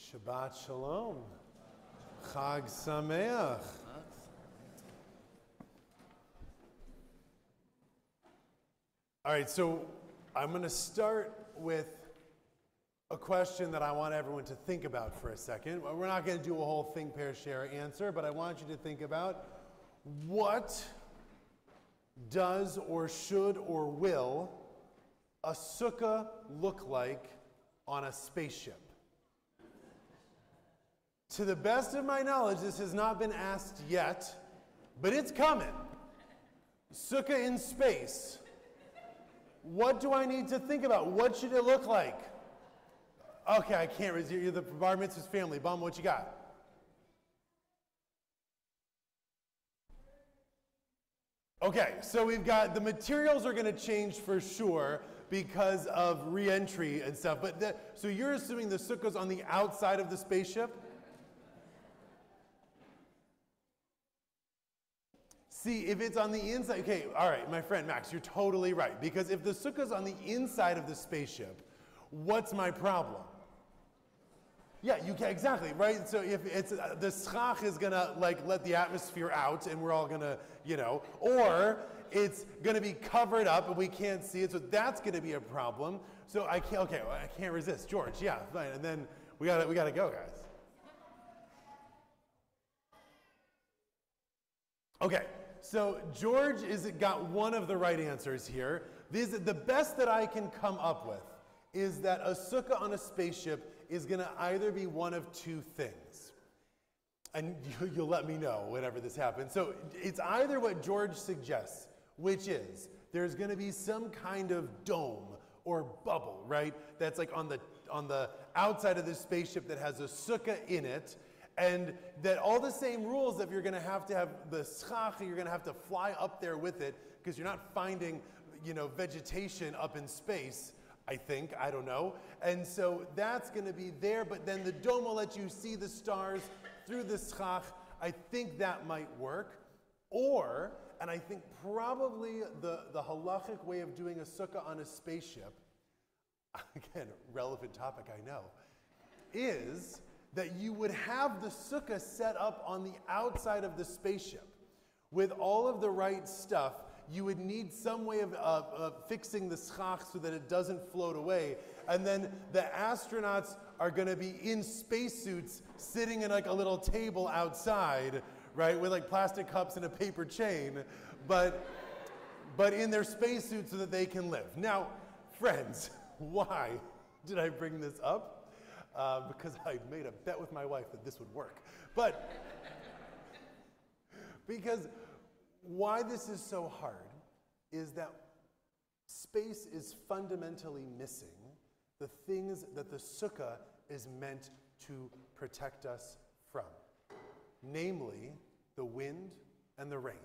Shabbat Shalom. Chag Sameach. All right, so I'm going to start with a question that I want everyone to think about for a second. We're not going to do a whole think, pair, share answer, but I want you to think about what does or should or will a sukkah look like on a spaceship? To the best of my knowledge, this has not been asked yet, but it's coming. Sukkah in space. What do I need to think about? What should it look like? Okay, I can't resist. You're the bar mitzvah's family. Bum, what you got? Okay, so we've got the materials are going to change for sure because of re-entry and stuff. But so you're assuming the sukkah's on the outside of the spaceship? See, if it's on the inside, okay, all right, my friend Max, you're totally right. Because if the sukkah's on the inside of the spaceship, what's my problem? Yeah, you can, exactly, right? So if it's, the schach is gonna let the atmosphere out and we're all gonna, or it's gonna be covered up and we can't see it, so that's gonna be a problem. So I can't resist. George, yeah, fine. And then we gotta go, guys. Okay. So George got one of the right answers here. The best that I can come up with is that a sukkah on a spaceship is going to either be one of two things. And you'll let me know whenever this happens. So it's either what George suggests, which is there's going to be some kind of dome or bubble, right? That's like on the outside of the spaceship that has a sukkah in it. And that all the same rules that you're going to have the schach, you're going to have to fly up there with it because you're not finding, vegetation up in space, I think. I don't know. And so that's going to be there, but then the dome will let you see the stars through the schach. I think that might work. Or, and I think probably the halachic way of doing a sukkah on a spaceship, again, relevant topic, I know, is that you would have the sukkah set up on the outside of the spaceship. With all of the right stuff, you would need some way of fixing the schach so that it doesn't float away. And then the astronauts are going to be in spacesuits sitting in like a little table outside, right, with like plastic cups and a paper chain, but in their spacesuits so that they can live. Now, friends, why did I bring this up? Because I made a bet with my wife that this would work. But because why this is so hard is that space is fundamentally missing the things that the sukkah is meant to protect us from, namely the wind and the rain.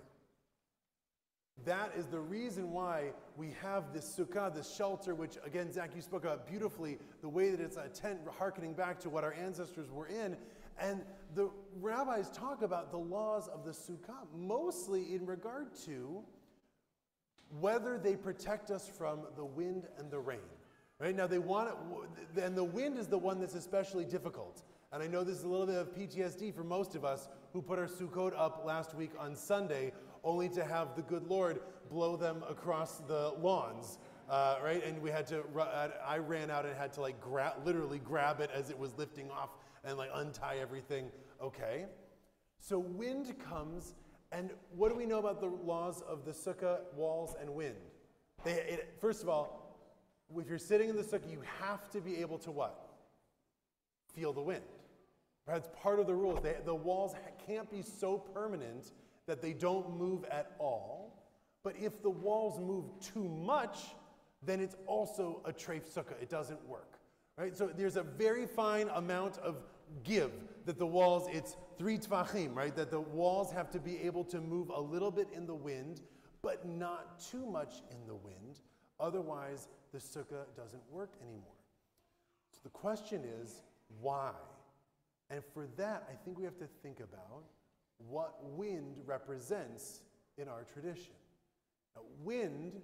That is the reason why we have this sukkah, this shelter, which, again, Zach, you spoke about beautifully, the way that it's a tent hearkening back to what our ancestors were in. And the rabbis talk about the laws of the sukkah, mostly in regard to whether they protect us from the wind and the rain. Right? Now, and the wind is the one that's especially difficult. And I know this is a little bit of PTSD for most of us who put our Sukkot up last week on Sunday, only to have the good Lord blow them across the lawns, right? And we had to, I ran out and had to literally grab it as it was lifting off and untie everything. Okay. So wind comes, and what do we know about the laws of the sukkah walls and wind? First of all, if you're sitting in the sukkah, you have to be able to what? Feel the wind. That's part of the rules. The walls can't be so permanent that they don't move at all. But if the walls move too much, then it's also a treif sukkah. It doesn't work. Right? So there's a very fine amount of give that the walls, it's 3 tvachim, right? That the walls have to be able to move a little bit in the wind, but not too much in the wind. Otherwise, the sukkah doesn't work anymore. So the question is, why? And for that, I think we have to think about what wind represents in our tradition. Now, wind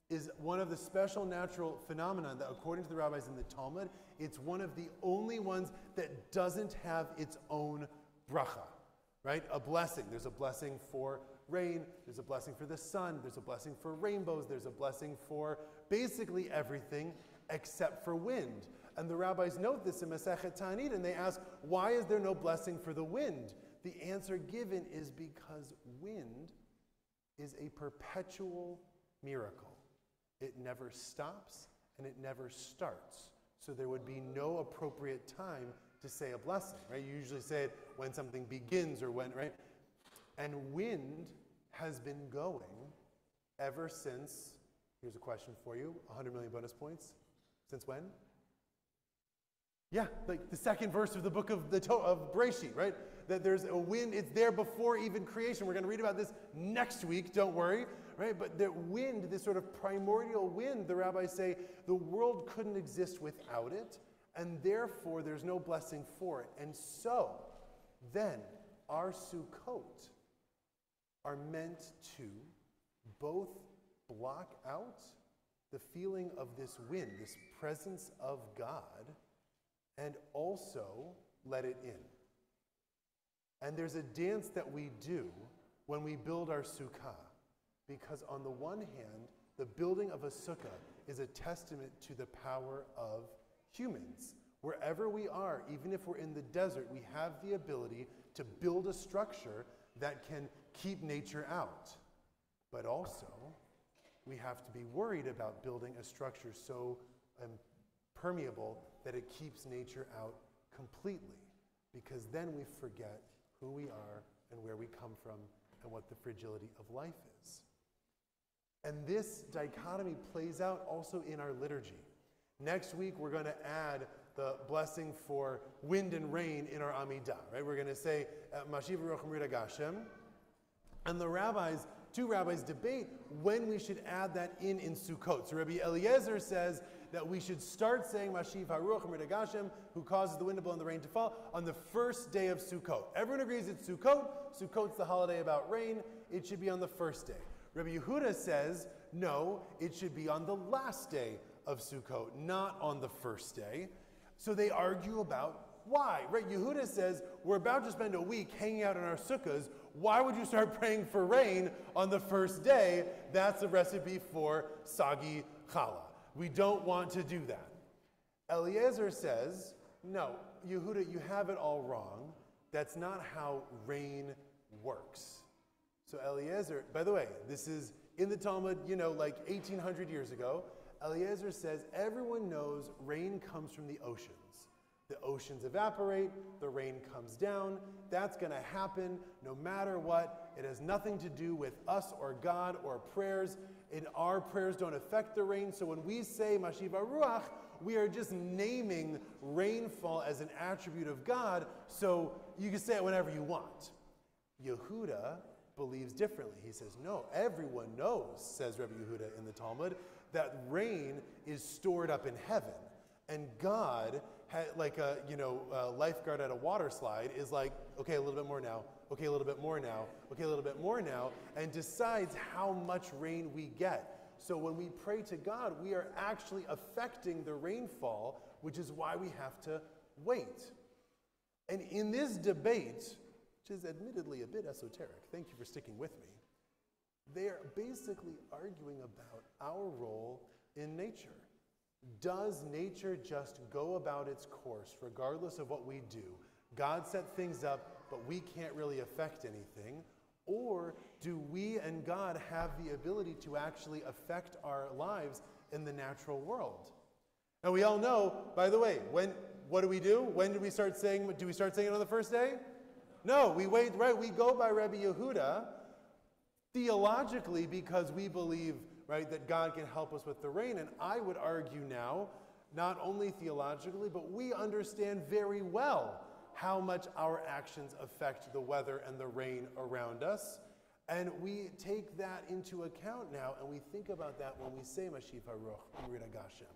is one of the special natural phenomena that, according to the rabbis in the Talmud, it's one of the only ones that doesn't have its own bracha, right? A blessing. There's a blessing for rain, there's a blessing for the sun, there's a blessing for rainbows, there's a blessing for basically everything except for wind. And the rabbis note this in Masechet Ta'anit, and they ask, why is there no blessing for the wind? The answer given is because wind is a perpetual miracle. It never stops and it never starts. So there would be no appropriate time to say a blessing, right? You usually say it when something begins or when, right? And wind has been going ever since, here's a question for you, 100 million bonus points. Since when? Yeah, like the second verse of the book of Bereshit, right? That there's a wind, it's there before even creation. We're going to read about this next week, don't worry, right? But the wind, this sort of primordial wind, the rabbis say, the world couldn't exist without it, and therefore there's no blessing for it. And so, then, our Sukkot are meant to both block out the feeling of this wind, this presence of God, and also let it in. And there's a dance that we do when we build our sukkah, because on the one hand, the building of a sukkah is a testament to the power of humans. Wherever we are, even if we're in the desert, we have the ability to build a structure that can keep nature out. But also, we have to be worried about building a structure so permeable that it keeps nature out completely, because then we forget who we are and where we come from and what the fragility of life is. And this dichotomy plays out also in our liturgy. Next week, we're going to add the blessing for wind and rain in our Amidah, right? We're going to say, Mashiv Ruach Amrita Gashem. And the rabbis, two rabbis debate when we should add that in Sukkot. So Rabbi Eliezer says that we should start saying Mashiv HaRuach Amrita Gashem, who causes the wind to blow and the rain to fall, on the first day of Sukkot. Everyone agrees it's Sukkot. Sukkot's the holiday about rain. It should be on the first day. Rabbi Yehuda says, no, it should be on the last day of Sukkot, not on the first day. So they argue about why. Right? Yehuda says, we're about to spend a week hanging out in our sukkahs. Why would you start praying for rain on the first day? That's a recipe for sagi challah. We don't want to do that. Eliezer says, no, Yehuda, you have it all wrong. That's not how rain works. So Eliezer, by the way, this is in the Talmud, like 1800 years ago. Eliezer says everyone knows rain comes from the oceans. The oceans evaporate, the rain comes down. That's going to happen no matter what. It has nothing to do with us or God or prayers. And our prayers don't affect the rain. So when we say Mashiv HaRuach, we are just naming rainfall as an attribute of God. So you can say it whenever you want. Yehuda believes differently. He says, no, everyone knows, says Rabbi Yehuda in the Talmud, that rain is stored up in heaven. And God, like a lifeguard at a water slide, is like, okay, a little bit more now, okay, a little bit more now, okay, a little bit more now, and decides how much rain we get. So when we pray to God, we are actually affecting the rainfall, which is why we have to wait. And in this debate, which is admittedly a bit esoteric, thank you for sticking with me, they're basically arguing about our role in nature. Does nature just go about its course regardless of what we do? God set things up, but we can't really affect anything. Or do we and God have the ability to actually affect our lives in the natural world? And we all know, by the way, what do we do? When do we start saying it on the first day? No, we wait, right? We go by Rabbi Yehuda theologically because we believe, right, that God can help us with the rain. And I would argue now, not only theologically, but we understand very well how much our actions affect the weather and the rain around us. And we take that into account now, and we think about that when we say Mashiv HaRuach Amrita Gashem.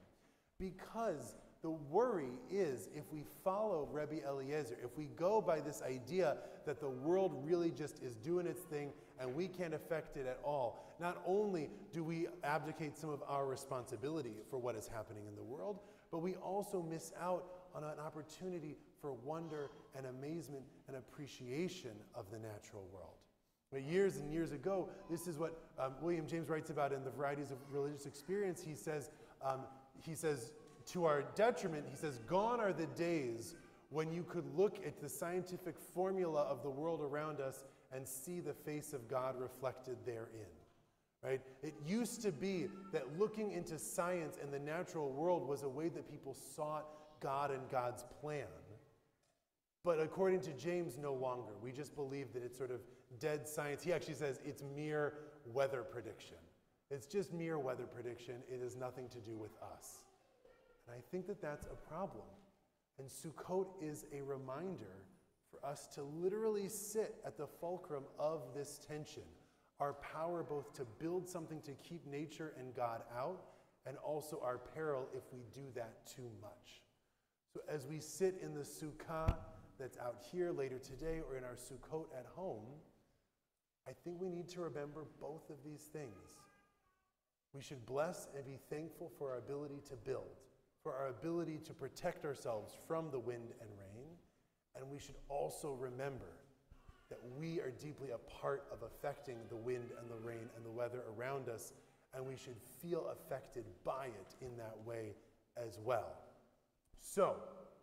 Because The worry is if we follow Rabbi Eliezer, if we go by this idea that the world really just is doing its thing and we can't affect it at all, not only do we abdicate some of our responsibility for what is happening in the world, but we also miss out on an opportunity for wonder and amazement and appreciation of the natural world. But years and years ago, this is what William James writes about in The Varieties of Religious Experience. He says, to our detriment, he says, gone are the days when you could look at the scientific formula of the world around us and see the face of God reflected therein. Right? It used to be that looking into science and the natural world was a way that people sought God and God's plan. But according to James, no longer. We just believe that it's sort of dead science. He actually says it's mere weather prediction. It's just mere weather prediction. It has nothing to do with us. And I think that that's a problem. And Sukkot is a reminder for us to literally sit at the fulcrum of this tension. Our power both to build something to keep nature and God out, and also our peril if we do that too much. So as we sit in the Sukkah that's out here later today, or in our Sukkot at home, I think we need to remember both of these things. We should bless and be thankful for our ability to build, for our ability to protect ourselves from the wind and rain, and we should also remember that we are deeply a part of affecting the wind and the rain and the weather around us, and we should feel affected by it in that way as well. So,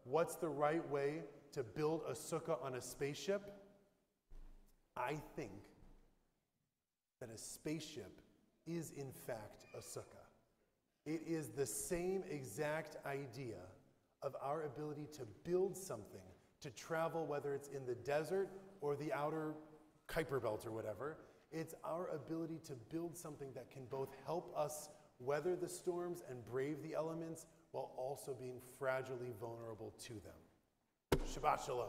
what's the right way to build a sukkah on a spaceship? I think that a spaceship is in fact a sukkah. It is the same exact idea of our ability to build something, to travel, whether it's in the desert or the outer Kuiper Belt or whatever. It's our ability to build something that can both help us weather the storms and brave the elements while also being fragilely vulnerable to them. Shabbat Shalom.